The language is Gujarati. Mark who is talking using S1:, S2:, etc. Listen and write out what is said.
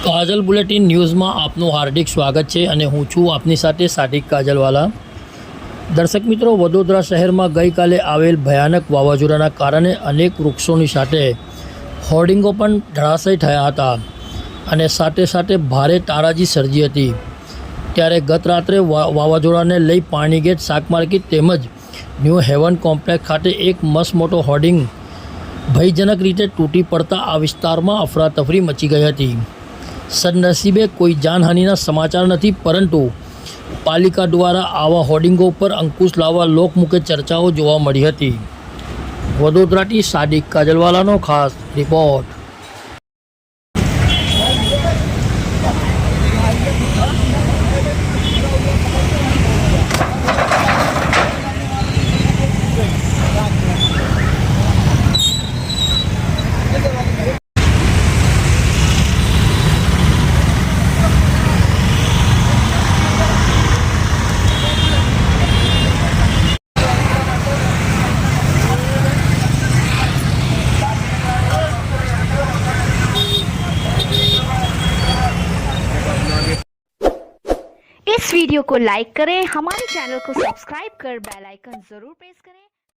S1: કાજલ બુલેટિન ન્યૂઝમાં આપનું હાર્દિક સ્વાગત છે અને હું છું આપની સાથે સાદિક કાજલવાલા। દર્શક મિત્રો, વડોદરા શહેરમાં ગઈકાલે આવેલ ભયાનક વાવાઝોડાના કારણે અનેક વૃક્ષોની સાથે હોર્ડિંગો પણ ધરાશયી થયા હતા અને સાથે સાથે ભારે તારાજી સર્જી હતી। ત્યારે ગત રાત્રે વાવાઝોડાને લઈ પાણીગેટ શાક માર્કેટ તેમજ ન્યૂ હેવન કોમ્પ્લેક્સ ખાતે એક મસ્ત મોટો હોર્ડિંગ ભયજનક રીતે તૂટી પડતા આ વિસ્તારમાં અફરાતફરી મચી ગઈ હતી। સદનસીબે કોઈ જાનહાનિના સમાચાર નથી, પરંતુ પાલિકા દ્વારા આવા હોર્ડિંગો પર અંકુશ લાવવા લોકમુખે ચર્ચાઓ જોવા મળી હતી। વડોદરાથી સાદિક કાજલવાલાનો ખાસ રિપોર્ટ।
S2: इस वीडियो को लाइक करें, हमारे चैनल को सब्सक्राइब कर बेल आइकन जरूर प्रेस करें।